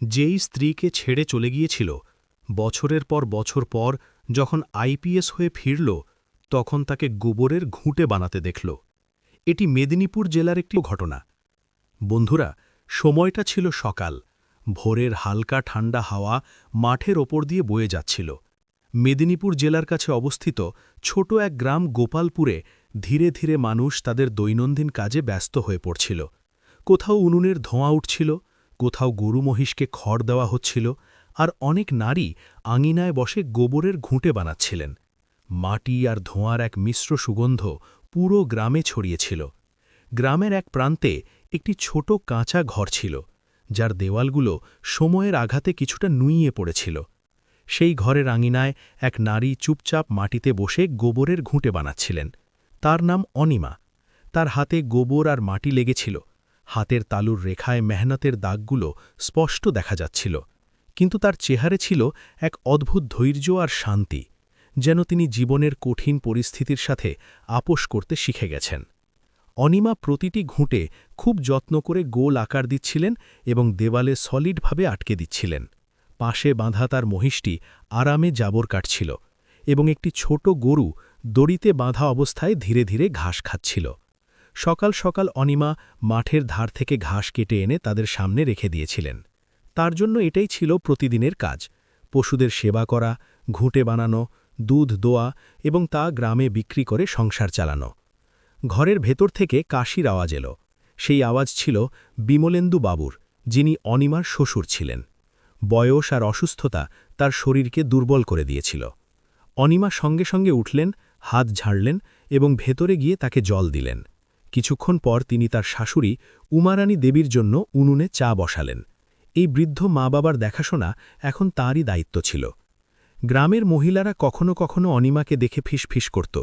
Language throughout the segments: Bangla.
যেই স্ত্রীকে ছেড়ে চলে গিয়েছিল, বছরের পর বছর পর যখন আইপিএস হয়ে ফিরল, তখন তাকে গোবরের ঘুঁটে বানাতে দেখল। এটি মেদিনীপুর জেলার একটি ঘটনা। বন্ধুরা, সময়টা ছিল সকাল। ভোরের হালকা ঠান্ডা হাওয়া মাঠের ওপর দিয়ে বয়ে যাচ্ছিল। মেদিনীপুর জেলার কাছে অবস্থিত ছোট এক গ্রাম গোপালপুরে ধীরে ধীরে মানুষ তাদের দৈনন্দিন কাজে ব্যস্ত হয়ে পড়ছিল। কোথাও উনুনের ধোঁয়া উঠছিল, কোথাও গরু মহিষকে খড় দেওয়া হচ্ছিল, আর অনেক নারী আঙিনায় বসে গোবরের ঘুঁটে বানাচ্ছিলেন। মাটি আর ধোঁয়ার এক মিশ্র সুগন্ধ পুরো গ্রামে ছড়িয়েছিল। গ্রামের এক প্রান্তে একটি ছোট কাঁচা ঘর ছিল, যার দেওয়ালগুলো সময়ের আঘাতে কিছুটা নুইয়ে পড়েছিল। সেই ঘরের আঙিনায় এক নারী চুপচাপ মাটিতে বসে গোবরের ঘুঁটে বানাচ্ছিলেন। তার নাম অনিমা। তার হাতে গোবর আর মাটি লেগেছিল। হাতের তালুর রেখায় মেহনতের দাগগুলো স্পষ্ট দেখা যাচ্ছিল, কিন্তু তার চেহারে ছিল এক অদ্ভুত ধৈর্য আর শান্তি, যেন তিনি জীবনের কঠিন পরিস্থিতির সাথে আপোষ করতে শিখে গেছেন। অনিমা প্রতিটি ঘুঁটে খুব যত্ন করে গোল আকার দিচ্ছিলেন এবং দেওয়ালে সলিডভাবে আটকে দিচ্ছিলেন। পাশে বাঁধা তার মহিষটি আরামে জাবর কাটছিল এবং একটি ছোট গরু দড়িতে বাঁধা অবস্থায় ধীরে ধীরে ঘাস খাচ্ছিল। সকাল সকাল অনিমা মাঠের ধার থেকে ঘাস কেটে এনে তাদের সামনে রেখে দিয়েছিলেন। তার জন্য এটাই ছিল প্রতিদিনের কাজ: পশুদের সেবা করা, ঘুঁটে বানানো, দুধ দোয়া এবং তা গ্রামে বিক্রি করে সংসার চালানো। ঘরের ভেতর থেকে কাশির আওয়াজ এলো। সেই আওয়াজ ছিল বিমলেন্দু বাবুর, যিনি অনিমার শ্বশুর ছিলেন। বয়স আর অসুস্থতা তার শরীরকে দুর্বল করে দিয়েছিল। অনিমা সঙ্গে সঙ্গে উঠলেন, হাত ঝাড়লেন এবং ভেতরে গিয়ে তাকে জল দিলেন। কিছুক্ষণ পর তিনি তার শাশুড়ি উমারানী দেবীর জন্য উনুনে চা বসালেন। এই বৃদ্ধ মা বাবার দেখাশোনা এখন তাঁরই দায়িত্ব ছিল। গ্রামের মহিলারা কখনো কখনো অনিমাকে দেখে ফিসফিস করত।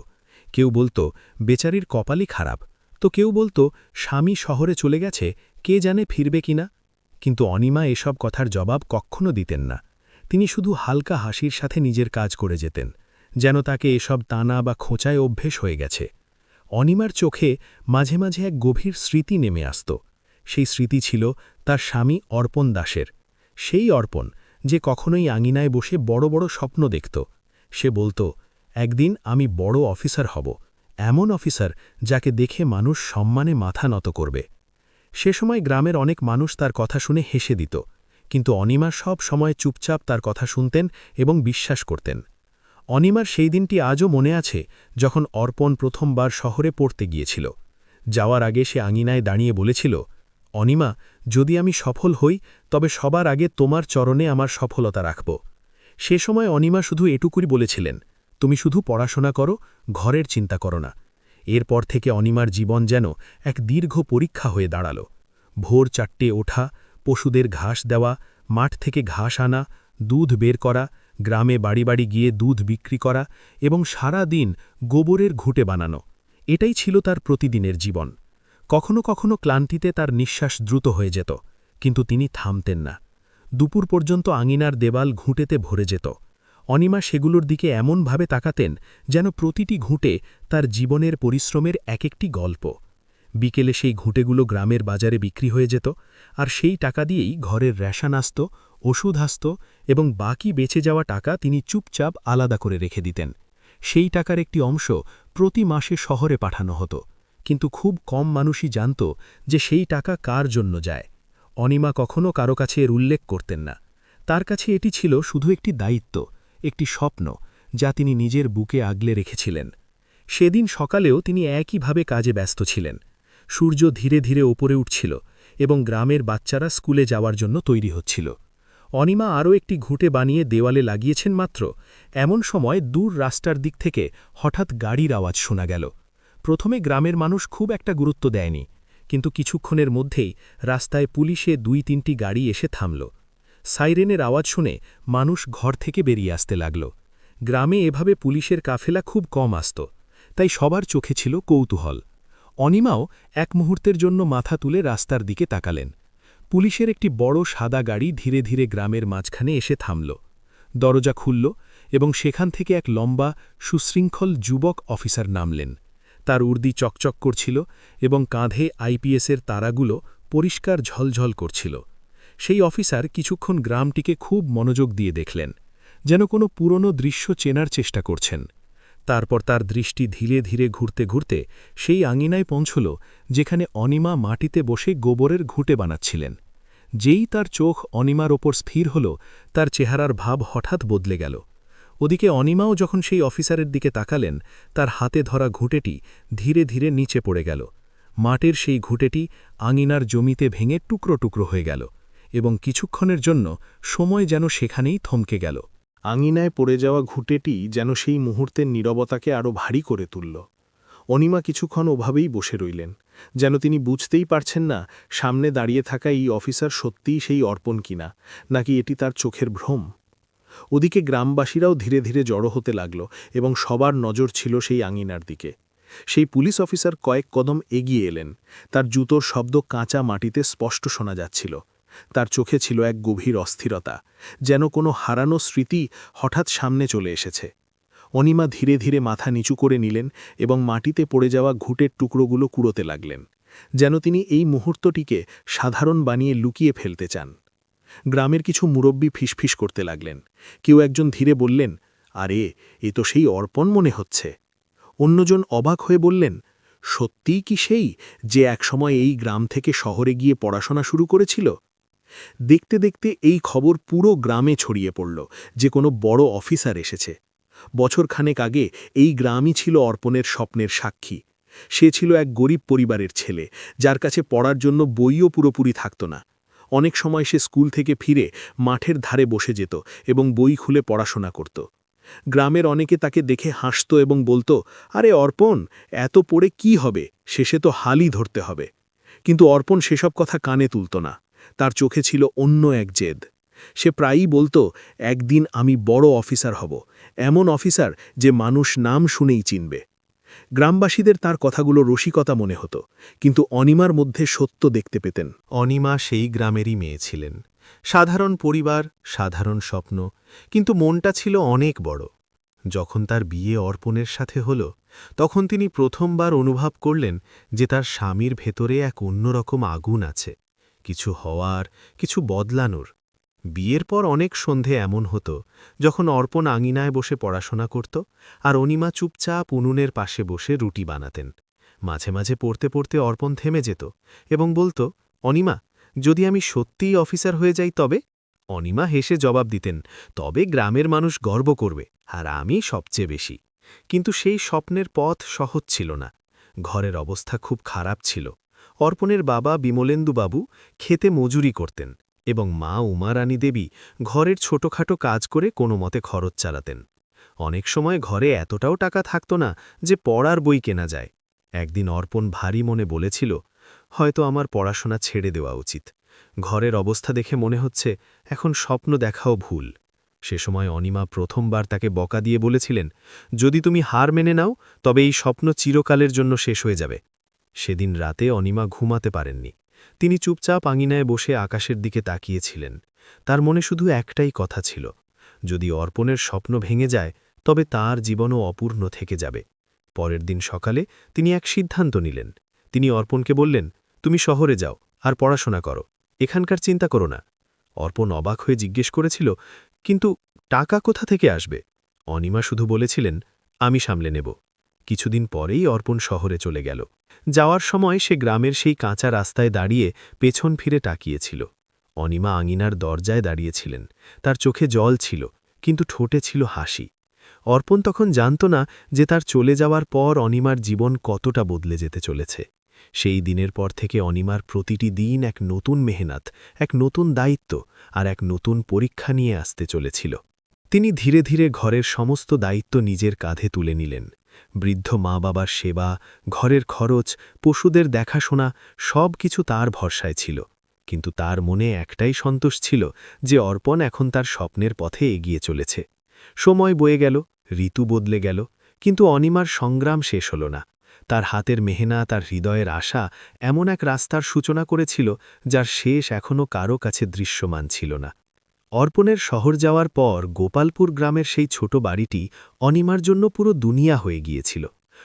কেউ বলতো, বেচারির কপালই খারাপ, তো কেউ বলতো, স্বামী শহরে চলে গেছে, কে জানে ফিরবে কিনা। কিন্তু অনিমা এসব কথার জবাব কখনো দিতেন না। তিনি শুধু হালকা হাসির সাথে নিজের কাজ করে যেতেন, যেন তাকে এসব টানা বা খোঁচায় অভ্যেস হয়ে গেছে। অনিমার চোখে মাঝে মাঝে এক গভীর স্মৃতি নেমে আসত। সেই স্মৃতি ছিল তার স্বামী অর্পণ দাসের। সেই অর্পণ যে কখনোই আঙিনায় বসে বড় বড় স্বপ্ন দেখত। সে বলতো, একদিন আমি বড় অফিসার হব, এমন অফিসার যাকে দেখে মানুষ সম্মানে মাথা নত করবে। সে সময় গ্রামের অনেক মানুষ তার কথা শুনে হেসে দিত, কিন্তু অনিমা সব সময় চুপচাপ তার কথা শুনতেন এবং বিশ্বাস করতেন। অনিমার সেই দিনটি আজও মনে আছে, যখন অর্পণ প্রথমবার শহরে পড়তে গিয়েছিল। যাওয়ার আগে সে আঙিনায় দাঁড়িয়ে বলেছিল, অনিমা, যদি আমি সফল হই, তবে সবার আগে তোমার চরণে আমার সফলতা রাখব। সে সময় অনিমা শুধু এটুকুই বলেছিলেন, তুমি শুধু পড়াশোনা করো, ঘরের চিন্তা করো না। এরপর থেকে অনিমার জীবন যেন এক দীর্ঘ পরীক্ষা হয়ে দাঁড়াল। ভোর 4টে ওঠা, পশুদের ঘাস দেওয়া, মাঠ থেকে ঘাস আনা, দুধ বের করা, গ্রামে বাড়ি বাড়ি গিয়ে দুধ বিক্রি করা এবং সারা দিন গোবরের ঘুঁটে বানানো, এটাই ছিল তার প্রতিদিনের জীবন। কখনো কখনো ক্লান্তিতে তার নিঃশ্বাস দ্রুত হয়ে যেত, কিন্তু তিনি থামতেন না। দুপুর পর্যন্ত আঙিনার দেওয়াল ঘুঁটেতে ভরে যেত। অনিমা সেগুলোর দিকে এমনভাবে তাকাতেন যেন প্রতিটি ঘুঁটে তার জীবনের পরিশ্রমের এক একটি গল্প। বিকেলে সেই ঘুঁটেগুলো গ্রামের বাজারে বিক্রি হয়ে যেত, আর সেই টাকা দিয়েই ঘরের রেশন আসত, ওষুধ আসত এবং বাকি বেঁচে যাওয়া টাকা তিনি চুপচাপ আলাদা করে রেখে দিতেন। সেই টাকার একটি অংশ প্রতি মাসে শহরে পাঠানো হতো, কিন্তু খুব কম মানুষই জানত যে সেই টাকা কার জন্য যায়। অনিমা কখনো কারো কাছে এর উল্লেখ করতেন না। তার কাছে এটি ছিল শুধু একটি দায়িত্ব, একটি স্বপ্ন, যা তিনি নিজের বুকে আগলে রেখেছিলেন। সেদিন সকালেও তিনি একইভাবে কাজে ব্যস্ত ছিলেন। সূর্য ধীরে ধীরে ওপরে উঠছিল এবং গ্রামের বাচ্চারা স্কুলে যাওয়ার জন্য তৈরি হচ্ছিল। অনিমা আরও একটি ঘুঁটে বানিয়ে দেওয়ালে লাগিয়েছেন মাত্র, এমন সময় দূর রাস্তার দিক থেকে হঠাৎ গাড়ির আওয়াজ শোনা গেল। প্রথমে গ্রামের মানুষ খুব একটা গুরুত্ব দেয়নি, কিন্তু কিছুক্ষণের মধ্যেই রাস্তায় পুলিশে 2-3টি গাড়ি এসে থামল। সাইরেনের আওয়াজ শুনে মানুষ ঘর থেকে বেরিয়ে আসতে লাগল। গ্রামে এভাবে পুলিশের কাফেলা খুব কম আসত, তাই সবার চোখে ছিল কৌতূহল। অনিমাও এক মুহূর্তের জন্য মাথা তুলে রাস্তার দিকে তাকালেন। পুলিশের একটি বড় সাদা গাড়ি ধীরে ধীরে গ্রামের মাঝখানে এসে থামল। দরজা খুলল এবং সেখান থেকে এক লম্বা, সুশৃঙ্খল যুবক অফিসার নামলেন। তার উর্দি চকচক করছিল এবং কাঁধে আইপিএসের তারাগুলো পরিষ্কার ঝলঝল করছিল। সেই অফিসার কিছুক্ষণ গ্রামটিকে খুব মনোযোগ দিয়ে দেখলেন, যেন কোনো পুরনো দৃশ্য চেনার চেষ্টা করছেন। তারপর তার দৃষ্টি ধীরে ধীরে ঘুরতে ঘুরতে সেই আঙিনায় পৌঁছল, যেখানে অনিমা মাটিতে বসে গোবরের ঘুঁটে বানাচ্ছিলেন। যেই তার চোখ অনিমার ওপর স্থির হল, তার চেহারার ভাব হঠাৎ বদলে গেল। ওদিকে অনিমাও যখন সেই অফিসারের দিকে তাকালেন, তার হাতে ধরা ঘুঁটেটি ধীরে ধীরে নিচে পড়ে গেল। মাটির সেই ঘুঁটেটি আঙিনার জমিতে ভেঙে টুকরো টুকরো হয়ে গেল, এবং কিছুক্ষণের জন্য সময় যেন সেখানেই থমকে গেল। আঙিনায় পড়ে যাওয়া ঘুঁটেটি যেন সেই মুহূর্তের নীরবতাকে আরও ভারী করে তুলল। অনিমা কিছুক্ষণ ওভাবেই বসে রইলেন, যেন তিনি বুঝতেই পারছেন না সামনে দাঁড়িয়ে থাকা এই অফিসার সত্যিই সেই অর্পণ কিনা, নাকি এটি তার চোখের ভ্রম। ওদিকে গ্রামবাসীরাও ধীরে ধীরে জড়ো হতে লাগল, এবং সবার নজর ছিল সেই আঙিনার দিকে। সেই পুলিশ অফিসার কয়েক কদম এগিয়ে এলেন। তার জুতোর শব্দ কাঁচা মাটিতে স্পষ্ট শোনা যাচ্ছিল। তার চোখে ছিল এক গভীর অস্থিরতা, যেন কোনো হারানো স্মৃতি হঠাৎ সামনে চলে এসেছে। অনিমা ধীরে ধীরে মাথা নিচু করে নিলেন এবং মাটিতে পড়ে যাওয়া ঘুঁটের টুকরোগুলো কুড়োতে লাগলেন, যেন তিনি এই মুহূর্তটিকে সাধারণ বানিয়ে লুকিয়ে ফেলতে চান। গ্রামের কিছু মুরব্বী ফিসফিস করতে লাগলেন। কেউ একজন ধীরে বললেন, আরে, এ তো সেই অর্পণ মনে হচ্ছে। অন্যজন অবাক হয়ে বললেন, সত্যিই কি সেই, যে একসময় এই গ্রাম থেকে শহরে গিয়ে পড়াশোনা শুরু করেছিল? দেখতে দেখতে এই খবর পুরো গ্রামে ছড়িয়ে পড়ল যে কোনো বড় অফিসার এসেছে। বছরখানেক আগে এই গ্রামই ছিল অর্পণের স্বপ্নের সাক্ষী। সে ছিল এক গরিব পরিবারের ছেলে, যার কাছে পড়ার জন্য বইও পুরোপুরি থাকত না। অনেক সময় সে স্কুল থেকে ফিরে মাঠের ধারে বসে যেত এবং বই খুলে পড়াশোনা করত। গ্রামের অনেকে তাকে দেখে হাসত এবং বলতো, আরে অর্পণ, এত পড়ে কি হবে, শেষে তো হালই ধরতে হবে। কিন্তু অর্পণ সেসব কথা কানে তুলত না। তার চোখে ছিল অন্য এক জেদ। সে প্রায়ই বলতো, একদিন আমি বড় অফিসার হব, এমন অফিসার যে মানুষ নাম শুনেই চিনবে। গ্রামবাসীদের তার কথাগুলো রসিকতা মনে হতো, কিন্তু অনিমার মধ্যে সত্য দেখতে পেতেন। অনিমা সেই গ্রামেরই মেয়ে ছিলেন। সাধারণ পরিবার, সাধারণ স্বপ্ন, কিন্তু মনটা ছিল অনেক বড়। যখন তার বিয়ে অর্পণের সাথে হল, তখন তিনি প্রথমবার অনুভব করলেন যে তার স্বামীর ভেতরে এক অন্যরকম আগুন আছে, কিছু হওয়ার, কিছু বদলানোর। বিয়ের পর অনেক সন্ধে এমন হতো যখন অর্পণ আঙিনায় বসে পড়াশোনা করত, আর অনিমা চুপচাপ উনুনের পাশে বসে রুটি বানাতেন। মাঝে মাঝে পড়তে পড়তে অর্পণ থেমে যেত এবং বলতো, অনিমা, যদি আমি সত্যিই অফিসার হয়ে যাই তবে? অনিমা হেসে জবাব দিতেন, তবে গ্রামের মানুষ গর্ব করবে, আর আমি সবচেয়ে বেশি। কিন্তু সেই স্বপ্নের পথ সহজ ছিল না। ঘরের অবস্থা খুব খারাপ ছিল। অর্পণের বাবা বিমলেন্দুবাবু খেতে মজুরি করতেন, এবং মা উমারানী দেবী ঘরের ছোটখাটো কাজ করে কোনো মতে খরচ চালাতেন। অনেক সময় ঘরে এতটাও টাকা থাকত না যে পড়ার বই কেনা যায়। একদিন অর্পণ ভারী মনে বলেছিল, হয়তো আমার পড়াশোনা ছেড়ে দেওয়া উচিত। ঘরের অবস্থা দেখে মনে হচ্ছে এখন স্বপ্ন দেখাও ভুল। সে সময় অনিমা প্রথমবার তাকে বকা দিয়ে বলেছিলেন, যদি তুমি হার মেনে নাও তবে এই স্বপ্ন চিরকালের জন্য শেষ হয়ে যাবে। সেদিন রাতে অনিমা ঘুমাতে পারেননি। তিনি চুপচাপ আঙিনায় বসে আকাশের দিকে তাকিয়েছিলেন। তার মনে শুধু একটাই কথা ছিল, যদি অর্পণের স্বপ্ন ভেঙে যায় তবে তার জীবনও অপূর্ণ থেকে যাবে। পরের দিন সকালে তিনি এক সিদ্ধান্ত নিলেন। তিনি অর্পণকে বললেন, তুমি শহরে যাও আর পড়াশোনা করো, এখানকার চিন্তা করো না। অর্পণ অবাক হয়ে জিজ্ঞেস করেছিল, কিন্তু টাকা কোথা থেকে আসবে? অনিমা শুধু বলেছিলেন, আমি সামলে নেব। কিছুদিন পরেই অর্পণ শহরে চলে গেল। যাওয়ার সময় সে গ্রামের সেই কাঁচা রাস্তায় দাঁড়িয়ে পেছন ফিরে তাকিয়েছিল। অনিমা আঙিনার দরজায় দাঁড়িয়েছিলেন। তার চোখে জল ছিল, কিন্তু ঠোঁটে ছিল হাসি। অর্পণ তখন জানত না যে তার চলে যাওয়ার পর অনিমার জীবন কতটা বদলে যেতে চলেছে। সেই দিনের পর থেকে অনিমার প্রতিটি দিন এক নতুন মেহনত, এক নতুন দায়িত্ব আর এক নতুন পরীক্ষা নিয়ে আসতে চলেছিল। তিনি ধীরে ধীরে ঘরের সমস্ত দায়িত্ব নিজের কাঁধে তুলে নিলেন। বৃদ্ধ মা বাবার সেবা, ঘরের খরচ, পশুদের দেখাশোনা, সব কিছু তার ভরসায় ছিল। কিন্তু তার মনে একটাই সন্তোষ ছিল যে অর্পণ এখন তার স্বপ্নের পথে এগিয়ে চলেছে। সময় বয়ে গেল, ঋতু বদলে গেল, কিন্তু অনিমার সংগ্রাম শেষ হল না। তার হাতের মেহনত, তার হৃদয়ের আশা এমন এক রাস্তার সূচনা করেছিল যার শেষ এখনও কারো কাছে দৃশ্যমান ছিল না। অর্পণের শহর যাওয়ার পর গোপালপুর গ্রামের সেই ছোট বাড়িটি অনিমার জন্য পুরো দুনিয়া হয়ে গিয়েছিল।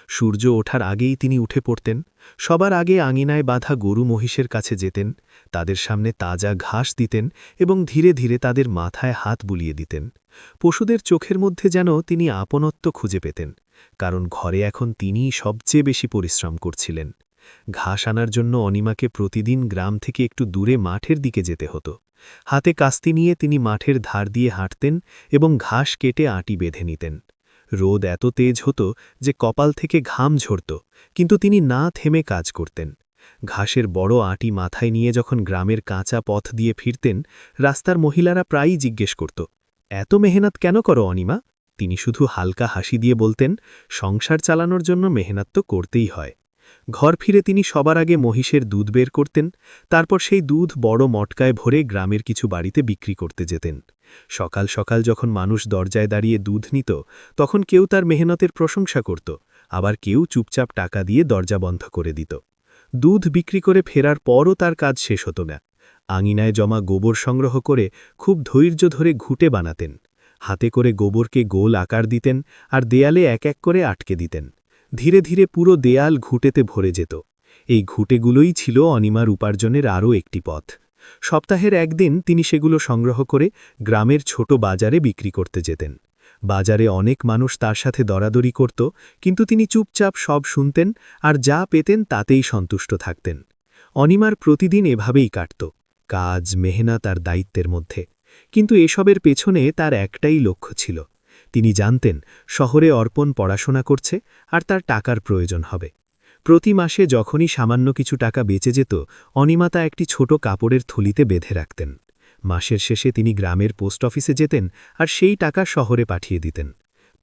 সূর্য ওঠার আগেই তিনি উঠে পড়তেন, সবার আগে আঙিনায় বাঁধা গরু মহিষের কাছে যেতেন, তাদের সামনে তাজা ঘাস দিতেন এবং ধীরে ধীরে তাদের মাথায় হাত বুলিয়ে দিতেন। পশুদের চোখের মধ্যে যেন তিনি আপনত্ব খুঁজে পেতেন, কারণ ঘরে এখন তিনিই সবচেয়ে বেশি পরিশ্রম করছিলেন। ঘাস আনার জন্য অনিমাকে প্রতিদিন গ্রাম থেকে একটু দূরে মাঠের দিকে যেতে হতো। হাতে কাস্তি নিয়ে তিনি মাঠের ধার দিয়ে হাঁটতেন এবং ঘাস কেটে আঁটি বেঁধে নিতেন। রোদ এত তেজ হতো যে কপাল থেকে ঘাম ঝরত, কিন্তু তিনি না থেমে কাজ করতেন। ঘাসের বড় আঁটি মাথায় নিয়ে যখন গ্রামের কাঁচা পথ দিয়ে ফিরতেন, রাস্তার মহিলারা প্রায়ই জিজ্ঞেস করত, এত মেহনত কেন করো অনিমা? তিনি শুধু হালকা হাসি দিয়ে বলতেন, সংসার চালানোর জন্য মেহনত তো করতেই হয়। ঘর ফিরে তিনি সবার আগে মহিষের দুধ বের করতেন, তারপর সেই দুধ বড় মটকায় ভরে গ্রামের কিছু বাড়িতে বিক্রি করতে যেতেন। সকাল সকাল যখন মানুষ দরজায় দাঁড়িয়ে দুধ নিত, তখন কেউ তার মেহনতের প্রশংসা করত, আবার কেউ চুপচাপ টাকা দিয়ে দরজা বন্ধ করে দিত। দুধ বিক্রি করে ফেরার পরও তার কাজ শেষ হতো না। আঙিনায় জমা গোবর সংগ্রহ করে খুব ধৈর্য ধরে ঘুঁটে বানাতেন। হাতে করে গোবরকে গোল আকার দিতেন আর দেয়ালে এক এক করে আটকে দিতেন। ধীরে ধীরে পুরো দেয়াল ঘুঁটেতে ভরে যেত। এই ঘুঁটেগুলোই ছিল অনিমার উপার্জনের আরও একটি পথ। সপ্তাহের একদিন তিনি সেগুলো সংগ্রহ করে গ্রামের ছোট বাজারে বিক্রি করতে যেতেন। বাজারে অনেক মানুষ তার সাথে দরাদরি করত, কিন্তু তিনি চুপচাপ সব শুনতেন আর যা পেতেন তাতেই সন্তুষ্ট থাকতেন। অনিমার প্রতিদিন এভাবেই কাটত, কাজ, মেহনত আর দায়িত্বের মধ্যে। কিন্তু এসবের পেছনে তার একটাই লক্ষ্য ছিল। তিনি জানতেন শহরে অর্পণ পড়াশোনা করছে আর তার টাকার প্রয়োজন হবে। প্রতি মাসে যখনই সামান্য কিছু টাকা বেঁচে যেত, অনিমা তা একটি ছোট কাপড়ের থলিতে বেঁধে রাখতেন। মাসের শেষে তিনি গ্রামের পোস্ট অফিসে যেতেন আর সেই টাকা শহরে পাঠিয়ে দিতেন।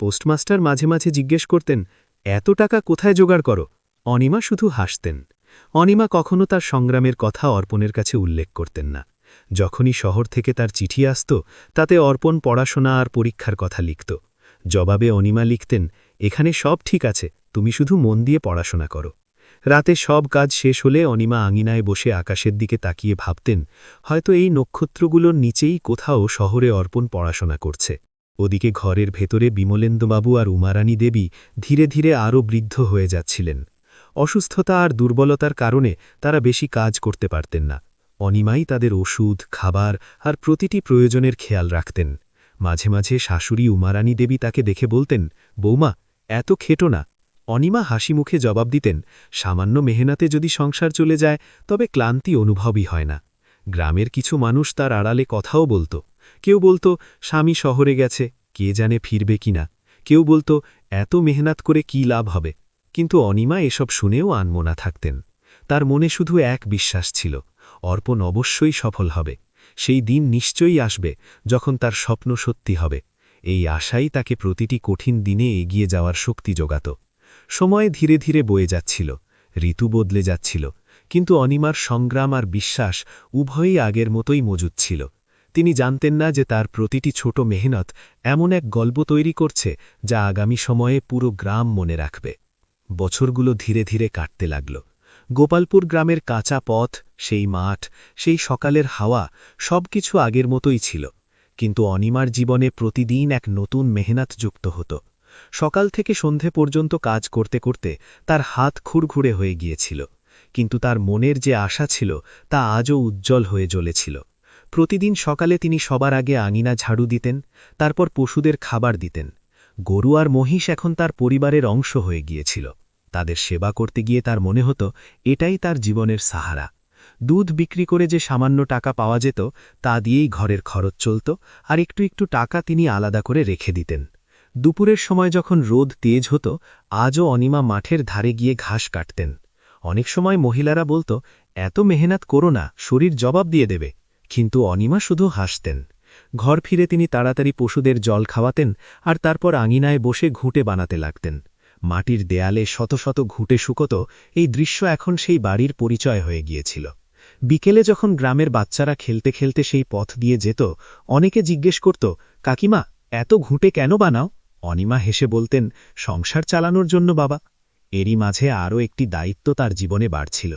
পোস্টমাস্টার মাঝে মাঝে জিজ্ঞেস করতেন, এত টাকা কোথায় জোগাড় করো? অনিমা শুধু হাসতেন। অনিমা কখনো তার সংগ্রামের কথা অর্পণের কাছে উল্লেখ করতেন না। যখনই শহর থেকে তার চিঠি আসত, তাতে অর্পণ পড়াশোনা আর পরীক্ষার কথা লিখত। জবাবে অনিমা লিখতেন, এখানে সব ঠিক আছে, তুমি শুধু মন দিয়ে পড়াশোনা করো। রাতে সব কাজ শেষ হলে অনিমা আঙিনায় বসে আকাশের দিকে তাকিয়ে ভাবতেন, হয়তো এই নক্ষত্রগুলোর নিচেই কোথাও শহরে অর্পণ পড়াশোনা করছে। ওদিকে ঘরের ভেতরে বিমলেন্দুবাবু আর উমারানী দেবী ধীরে ধীরে আরও বৃদ্ধ হয়ে যাচ্ছিলেন। অসুস্থতা আর দুর্বলতার কারণে তারা বেশি কাজ করতে পারতেন না। অনিমাই তাদের ওষুধ, খাবার আর প্রতিটি প্রয়োজনের খেয়াল রাখতেন। মাঝে মাঝে শাশুড়ি উমারানী দেবী তাকে দেখে বলতেন, বৌমা, এত খেটো না। অনিমা হাসি মুখে জবাব দিতেন, সামান্য মেহনতে যদি সংসার চলে যায় তবে ক্লান্তি অনুভবই হয় না। গ্রামের কিছু মানুষ তার আড়ালে কথাও বলত। কেউ বলত, স্বামী শহরে গেছে, কে জানে ফিরবে কিনা। কেউ বলত, এত মেহনত করে কি লাভ হবে। কিন্তু অনিমা এসব শুনেও আনমনা থাকতেন। তার মনে শুধু এক বিশ্বাস ছিল, অর্পণ অবশ্যই সফল হবে। সেই দিন নিশ্চয়ই আসবে যখন তার স্বপ্ন সত্যি হবে। এই আশাই তাকে প্রতিটি কঠিন দিনে এগিয়ে যাওয়ার শক্তি যোগাত। সময় ধীরে ধীরে বয়ে যাচ্ছিল, ঋতু বদলে যাচ্ছিল, কিন্তু অনিমার সংগ্রাম আর বিশ্বাস উভয়ই আগের মতোই মজুদ ছিল। তিনি জানতেন না যে তার প্রতিটি ছোট মেহনত এমন এক গল্প তৈরি করছে যা আগামী সময়ে পুরো গ্রাম মনে রাখবে। বছরগুলো ধীরে ধীরে কাটতে লাগল। গোপালপুর গ্রামের কাঁচা পথ, সেই মাঠ, সেই সকালের হাওয়া, সবকিছু আগের মতোই ছিল। কিন্তু অনিমার জীবনে প্রতিদিন এক নতুন মেহনত যুক্ত হতো। সকাল থেকে সন্ধে পর্যন্ত কাজ করতে করতে তার হাত খুরখুরে হয়ে গিয়েছিল, কিন্তু তার মনের যে আশা ছিল তা আজও উজ্জ্বল হয়ে জ্বলেছিল। প্রতিদিন সকালে তিনি সবার আগে আঙিনা ঝাড়ু দিতেন, তারপর পশুদের খাবার দিতেন। গরু আর মহিষ এখন তার পরিবারের অংশ হয়ে গিয়েছিল। তাদের সেবা করতে গিয়ে তার মনে হতো এটাই তার জীবনের সাহারা। দুধ বিক্রি করে যে সামান্য টাকা পাওয়া যেত তা দিয়েই ঘরের খরচ চলত, আর একটু একটু টাকা তিনি আলাদা করে রেখে দিতেন। দুপুরের সময় যখন রোদ তেজ হতো, আজও অনিমা মাঠের ধারে গিয়ে ঘাস কাটতেন। অনেক সময় মহিলারা বলত, এত মেহনত করো না, শরীর জবাব দিয়ে দেবে। কিন্তু অনিমা শুধু হাসতেন। ঘর ফিরে তিনি তাড়াতাড়ি পশুদের জল খাওয়াতেন আর তারপর আঙিনায় বসে ঘুঁটে বানাতে লাগতেন। মাটির দেয়ালে শত শত ঘুঁটে শুকত, এই দৃশ্য এখন সেই বাড়ির পরিচয় হয়ে গিয়েছিল। বিকেলে যখন গ্রামের বাচ্চারা খেলতে খেলতে সেই পথ দিয়ে যেত, অনেকে জিজ্ঞেস করত, কাকিমা, এত ঘুঁটে কেন বানাও? অনিমা হেসে বলতেন, সংসার চালানোর জন্য বাবা। এরই মাঝে আরও একটি দায়িত্ব তার জীবনে বাড়ছিল,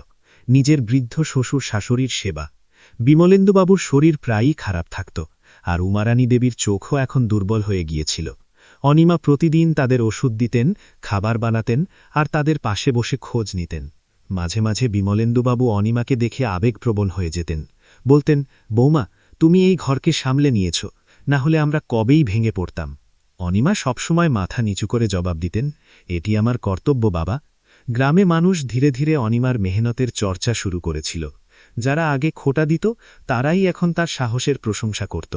নিজের বৃদ্ধ শ্বশুর শাশুড়ির সেবা। বিমলেন্দুবাবুর শরীর প্রায়ই খারাপ থাকত, আর উমারানী দেবীর চোখও এখন দুর্বল হয়ে গিয়েছিল। অনিমা প্রতিদিন তাদের ওষুধ দিতেন, খাবার বানাতেন আর তাদের পাশে বসে খোঁজ নিতেন। মাঝে মাঝে বিমলেন্দুবাবু অনিমাকে দেখে আবেগপ্রবণ হয়ে যেতেন। বলতেন, বৌমা, তুমি এই ঘরকে সামলে নিয়েছ, না হলে আমরা কবেই ভেঙে পড়তাম। অনিমা সবসময় মাথা নিচু করে জবাব দিতেন, এটি আমার কর্তব্য বাবা। গ্রামে মানুষ ধীরে ধীরে অনিমার মেহনতের চর্চা শুরু করেছিল। যারা আগে খোঁটা দিত তারাই এখন তার সাহসের প্রশংসা করত।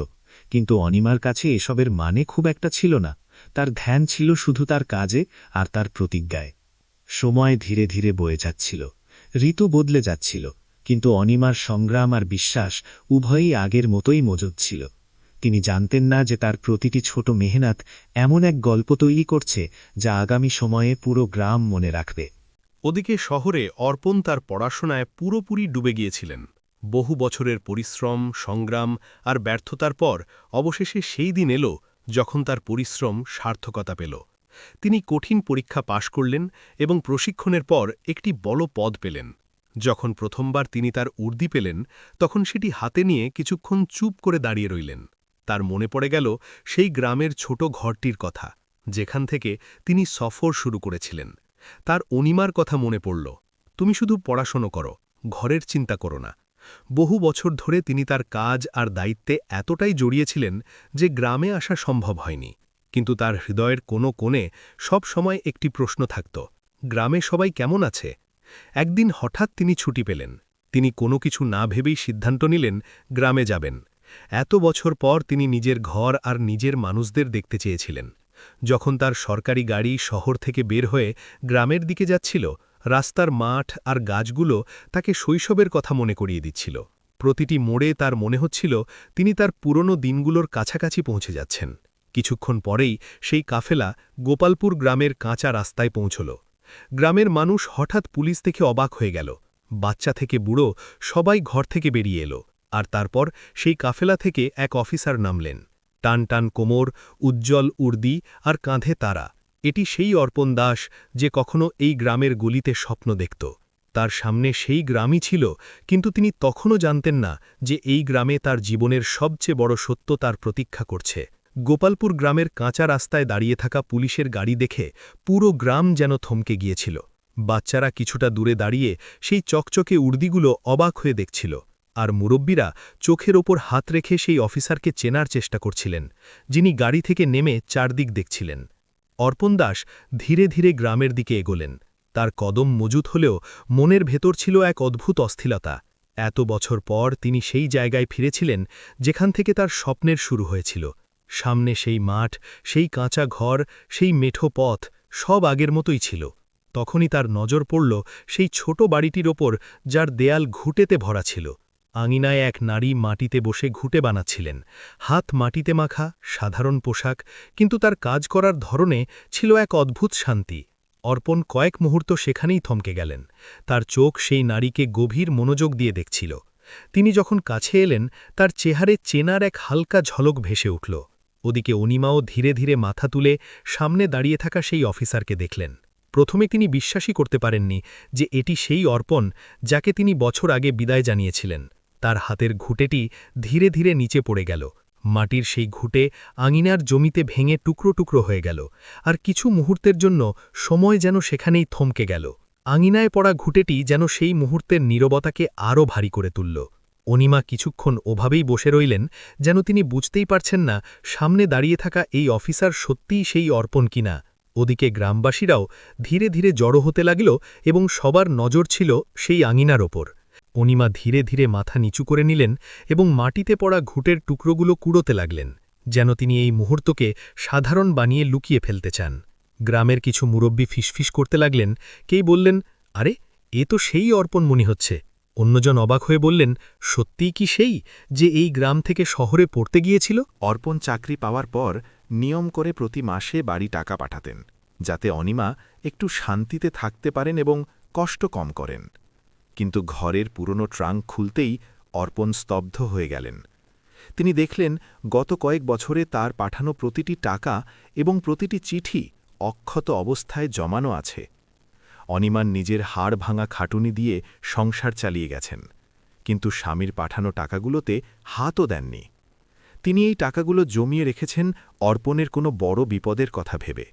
কিন্তু অনিমার কাছে এসবের মানে খুব একটা ছিল না। তার ধ্যান ছিল শুধু তার কাজে আর তার প্রতিজ্ঞায়। সময় ধীরে ধীরে বয়ে যাচ্ছিল, ঋতু বদলে যাচ্ছিল, কিন্তু অনিমার সংগ্রাম আর বিশ্বাস উভয়ই আগের মতোই মজুদ ছিল। তিনি জানতেন না যে তার প্রতিটি ছোট মেহনত এমন এক গল্প তৈরি করছে যা আগামী সময়ে পুরো গ্রাম মনে রাখবে। ওদিকে শহরে অর্পণ তার পড়াশোনায় পুরোপুরি ডুবে গিয়েছিলেন। বহু বছরের পরিশ্রম, সংগ্রাম আর ব্যর্থতার পর অবশেষে সেই দিন এলো যখন তার পরিশ্রম সার্থকতা পেল। তিনি কঠিন পরীক্ষা পাশ করলেন এবং প্রশিক্ষণের পর একটি বড় পদ পেলেন। যখন প্রথমবার তিনি তার উর্দি পেলেন, তখন সেটি হাতে নিয়ে কিছুক্ষণ চুপ করে দাঁড়িয়ে রইলেন। তার মনে পড়ে গেল সেই গ্রামের ছোট ঘরটির কথা, যেখান থেকে তিনি সফর শুরু করেছিলেন। তার অনিমার কথা মনে পড়ল, তুমি শুধু পড়াশোনা করো, ঘরের চিন্তা করো না। বহু বছর ধরে তিনি তার কাজ আর দায়িত্বে এতটাই জড়িয়েছিলেন যে গ্রামে আসা সম্ভব হয়নি। কিন্তু তার হৃদয়ের কোনো কোণে সব সময় একটি প্রশ্ন থাকত, গ্রামে সবাই কেমন আছে? একদিন হঠাৎ তিনি ছুটি পেলেন। তিনি কোনো কিছু না ভেবেই সিদ্ধান্ত নিলেন গ্রামে যাবেন। এত বছর পর তিনি নিজের ঘর আর নিজের মানুষদের দেখতে চেয়েছিলেন। যখন তার সরকারি গাড়ি শহর থেকে বের হয়ে গ্রামের দিকে যাচ্ছিল, রাস্তার মাঠ আর গাছগুলো তাকে শৈশবের কথা মনে করিয়ে দিচ্ছিল। প্রতিটি মোড়ে তার মনে হচ্ছিল তিনি তার পুরনো দিনগুলোর কাছাকাছি পৌঁছে যাচ্ছেন। কিছুক্ষণ পরেই সেই কাফেলা গোপালপুর গ্রামের কাঁচা রাস্তায় পৌঁছল। গ্রামের মানুষ হঠাৎ পুলিশ দেখে অবাক হয়ে গেল। বাচ্চা থেকে বুড়ো সবাই ঘর থেকে বেরিয়ে এলো, আর তারপর সেই কাফেলা থেকে এক অফিসার নামলেন। টান টান কোমর, উজ্জ্বল উর্দি আর কাঁধে তারা। এটি সেই অর্পণ দাস যে কখনো এই গ্রামের গলিতে স্বপ্ন দেখত। তার সামনে সেই গ্রামই ছিল, কিন্তু তিনি তখনও জানতেন না যে এই গ্রামে তার জীবনের সবচেয়ে বড় সত্য তার প্রতীক্ষা করছে। গোপালপুর গ্রামের কাঁচা রাস্তায় দাঁড়িয়ে থাকা পুলিশের গাড়ি দেখে পুরো গ্রাম যেন থমকে গিয়েছিল। বাচ্চারা কিছুটা দূরে দাঁড়িয়ে সেই চকচকে উর্দিগুলো অবাক হয়ে দেখছিল, আর মুরব্বীরা চোখের ওপর হাত রেখে সেই অফিসারকে চেনার চেষ্টা করছিলেন, যিনি গাড়ি থেকে নেমে চারদিক দেখছিলেন। অর্পণ দাস ধীরে ধীরে গ্রামের দিকে এগোলেন। তার কদম মজুত হলেও মনের ভেতর ছিল এক অদ্ভুত অস্থিরতা। এত বছর পর তিনি সেই জায়গায় ফিরেছিলেন যেখান থেকে তার স্বপ্নের শুরু হয়েছিল। সামনে সেই মাঠ, সেই কাঁচা ঘর, সেই মেঠো পথ, সব আগের মতোই ছিল। তখনই তার নজর পড়ল সেই ছোট বাড়িটির ওপর, যার দেয়াল ঘুঁটেতে ভরা ছিল। আঙিনায় এক নারী মাটিতে বসে ঘুঁটে বানাচ্ছিলেন, হাত মাটিতে মাখা, সাধারণ পোশাক, কিন্তু তার কাজ করার ধরনে ছিল এক অদ্ভুত শান্তি। অর্পণ কয়েক মুহূর্ত সেখানেই থমকে গেলেন। তার চোখ সেই নারীকে গভীর মনোযোগ দিয়ে দেখছিল। তিনি যখন কাছে এলেন, তার চেহারে চেনার এক হালকা ঝলক ভেসে উঠল। ওদিকে অনিমাও ধীরে ধীরে মাথা তুলে সামনে দাঁড়িয়ে থাকা সেই অফিসারকে দেখলেন। প্রথমে তিনি বিশ্বাসই করতে পারেননি যে এটি সেই অর্পণ যাকে তিনি বছর আগে বিদায় জানিয়েছিলেন। তার হাতের ঘুঁটেটি ধীরে ধীরে নিচে পড়ে গেল। মাটির সেই ঘুঁটে আঙিনার জমিতে ভেঙে টুকরো টুকরো হয়ে গেল, আর কিছু মুহূর্তের জন্য সময় যেন সেখানেই থমকে গেল। আঙিনায় পড়া ঘুঁটেটি যেন সেই মুহূর্তের নীরবতাকে আরও ভারী করে তুলল। অনিমা কিছুক্ষণ ওভাবেই বসে রইলেন, যেন তিনি বুঝতেই পারছেন না সামনে দাঁড়িয়ে থাকা এই অফিসার সত্যিই সেই অর্পণ কিনা। ওদিকে গ্রামবাসীরাও ধীরে ধীরে জড়ো হতে লাগল এবং সবার নজর ছিল সেই আঙিনার ওপর। অনিমা ধীরে ধীরে মাথা নিচু করে নিলেন এবং মাটিতে পড়া ঘুঁটের টুকরোগুলো কুড়োতে লাগলেন, যেন তিনি এই মুহূর্তকে সাধারণ বানিয়ে লুকিয়ে ফেলতে চান। গ্রামের কিছু মুরব্বী ফিসফিস করতে লাগলেন, কেই বললেন, আরে, এ তো সেই অর্পণ মনে হচ্ছে। অন্যজন অবাক হয়ে বললেন, সত্যিই কি সেই যে এই গ্রাম থেকে শহরে পড়তে গিয়েছিল? অর্পণ চাকরি পাওয়ার পর নিয়ম করে প্রতি মাসে বাড়ি টাকা পাঠাতেন, যাতে অনিমা একটু শান্তিতে থাকতে পারেন এবং কষ্ট কম করেন। কিন্তু ঘরের পুরনো ট্রাঙ্ক খুলতেই অর্পণ স্তব্ধ হয়ে গেলেন। তিনি দেখলেন গত কয়েক বছরে তার পাঠানো প্রতিটি টাকা এবং প্রতিটি চিঠি অক্ষত অবস্থায় জমানো আছে। অনিমার নিজের হাড় ভাঙা খাটুনি দিয়ে সংসার চালিয়ে গেছেন, কিন্তু স্বামীর পাঠানো টাকাগুলোতে হাতও দেননি। তিনি এই টাকাগুলো জমিয়ে রেখেছেন অর্পণের কোনো বড় বিপদের কথা ভেবে।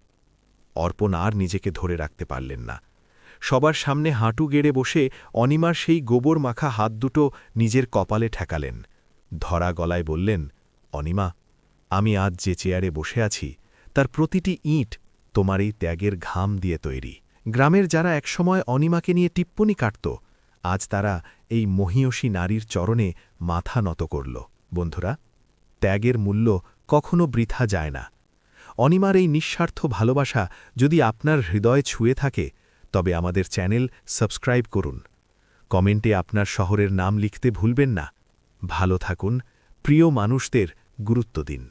অর্পণ আর নিজেকে ধরে রাখতে পারলেন না। সবার সামনে হাঁটু গেড়ে বসে অনিমার সেই গোবর মাখা হাত দুটো নিজের কপালে ঠেকালেন। ধরা গলায় বললেন, অনিমা, আমি আজ যে চেয়ারে বসে আছি তার প্রতিটি ইঁট তোমার এই ত্যাগের ঘাম দিয়ে তৈরি। গ্রামের যারা একসময় অনিমাকে নিয়ে টিপ্পনি কাটত, আজ তারা এই মহীয়সী নারীর চরণে মাথা নত করল। বন্ধুরা, ত্যাগের মূল্য কখনো বৃথা যায় না। অনিমার এই নিঃস্বার্থ ভালোবাসা যদি আপনার হৃদয় ছুঁয়ে থাকে, তবে আমাদের চ্যানেল সাবস্ক্রাইব করুন। কমেন্টে আপনার শহরের নাম লিখতে ভুলবেন না। ভালো থাকুন, প্রিয় মানুষদের গুরুত্ব দিন।